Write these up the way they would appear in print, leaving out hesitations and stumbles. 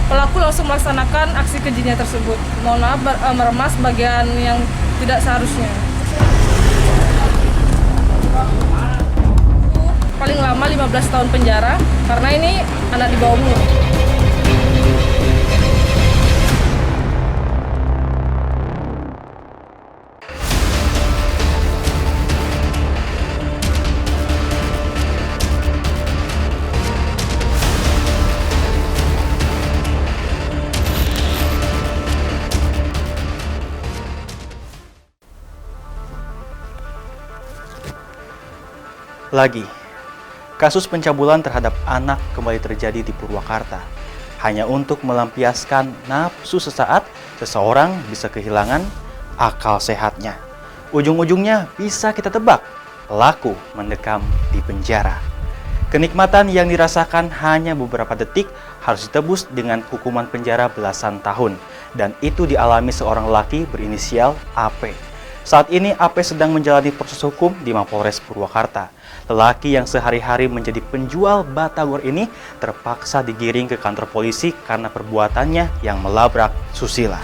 pelaku langsung melaksanakan aksi kejinya tersebut. Mohon maaf, meremas bagian yang tidak seharusnya. Paling lama 15 tahun penjara karena ini anak di bawah umur. Lagi, kasus pencabulan terhadap anak kembali terjadi di Purwakarta. Hanya untuk melampiaskan nafsu sesaat, seseorang bisa kehilangan akal sehatnya. Ujung-ujungnya bisa kita tebak, pelaku mendekam di penjara. Kenikmatan yang dirasakan hanya beberapa detik harus ditebus dengan hukuman penjara belasan tahun. Dan itu dialami seorang lelaki berinisial AP. Saat ini AP sedang menjalani proses hukum di Mapolres Purwakarta. Lelaki yang sehari-hari menjadi penjual batagor ini terpaksa digiring ke kantor polisi karena perbuatannya yang melabrak susila.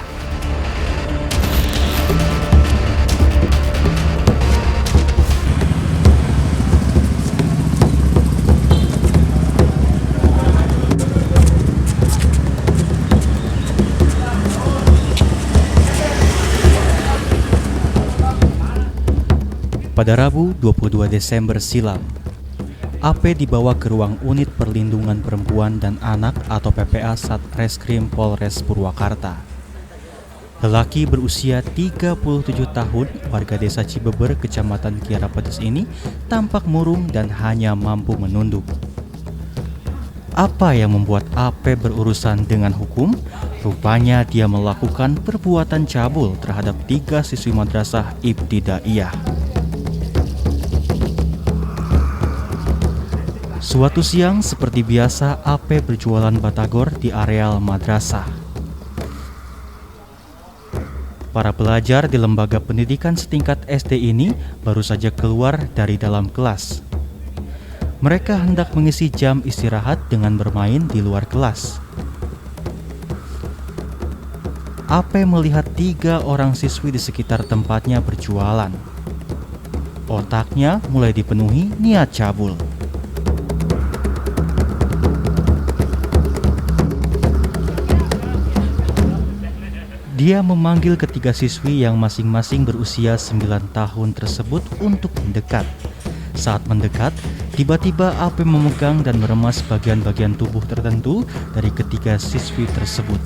Pada Rabu 22 Desember silam, AP dibawa ke ruang unit perlindungan perempuan dan anak atau PPA Satreskrim Polres Purwakarta. Lelaki berusia 37 tahun, warga desa Cibeber, Kecamatan Kiara Pedes ini tampak murung dan hanya mampu menunduk. Apa yang membuat AP berurusan dengan hukum? Rupanya dia melakukan perbuatan cabul terhadap 3 siswi madrasah Ibtidaiyah. Suatu siang, seperti biasa, AP berjualan batagor di areal madrasah. Para pelajar di lembaga pendidikan setingkat SD ini baru saja keluar dari dalam kelas. Mereka hendak mengisi jam istirahat dengan bermain di luar kelas. AP melihat 3 orang siswi di sekitar tempatnya berjualan. Otaknya mulai dipenuhi niat cabul. Dia memanggil ketiga siswi yang masing-masing berusia 9 tahun tersebut untuk mendekat. Saat mendekat, tiba-tiba AP memegang dan meremas bagian-bagian tubuh tertentu dari ketiga siswi tersebut.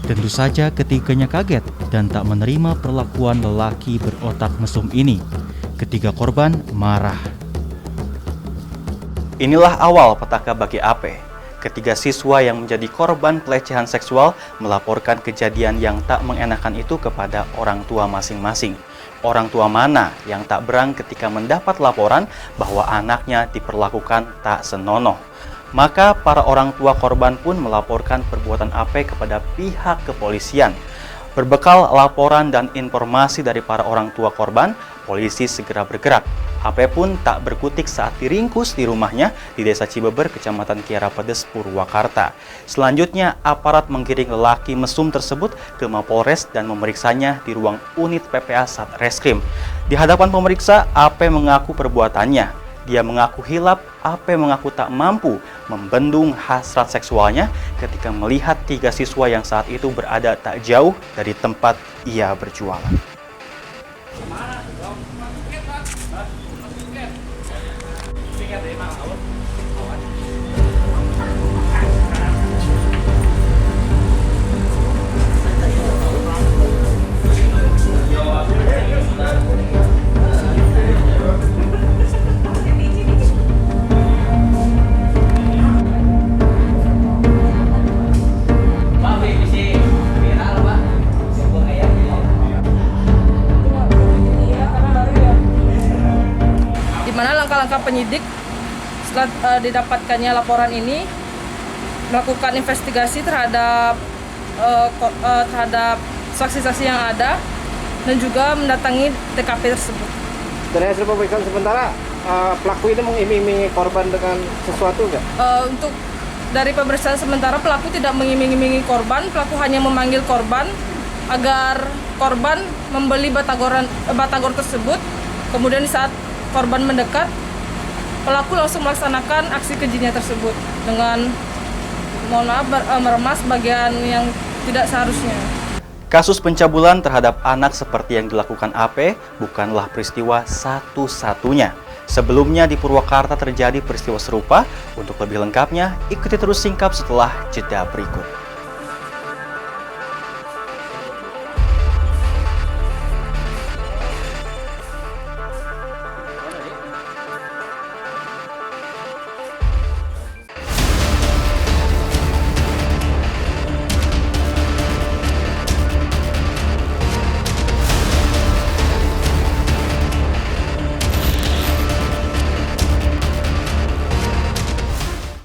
Tentu saja ketiganya kaget dan tak menerima perlakuan lelaki berotak mesum ini. Ketiga korban marah. Inilah awal petaka bagi AP. Ketiga siswa yang menjadi korban pelecehan seksual melaporkan kejadian yang tak mengenakan itu kepada orang tua masing-masing. Orang tua mana yang tak berang ketika mendapat laporan bahwa anaknya diperlakukan tak senonoh? Maka para orang tua korban pun melaporkan perbuatan AP kepada pihak kepolisian. Berbekal laporan dan informasi dari para orang tua korban, polisi segera bergerak. AP pun tak berkutik saat diringkus di rumahnya di Desa Cibeber, Kecamatan Kiara Pedes, Purwakarta. Selanjutnya, aparat menggiring lelaki mesum tersebut ke Mapolres dan memeriksanya di ruang unit PPA Satreskrim. Di hadapan pemeriksa, AP mengaku perbuatannya. Dia mengaku hilap, AP mengaku tak mampu membendung hasrat seksualnya ketika melihat 3 siswa yang saat itu berada tak jauh dari tempat ia berjualan. Langkah penyidik setelah didapatkannya laporan ini melakukan investigasi terhadap saksi-saksi yang ada dan juga mendatangi TKP tersebut. Dari hasil pemeriksaan sementara pelaku ini mengiming-imingi korban dengan sesuatu nggak? Untuk Dari pemeriksaan sementara, pelaku tidak mengiming-imingi korban. Pelaku hanya memanggil korban agar korban membeli batagor tersebut. Kemudian di saat korban mendekat, pelaku langsung melaksanakan aksi kejinya tersebut dengan meremas bagian yang tidak seharusnya. Kasus pencabulan terhadap anak seperti yang dilakukan AP bukanlah peristiwa satu-satunya. Sebelumnya di Purwakarta terjadi peristiwa serupa. Untuk lebih lengkapnya, ikuti terus Singkap setelah jeda berikut.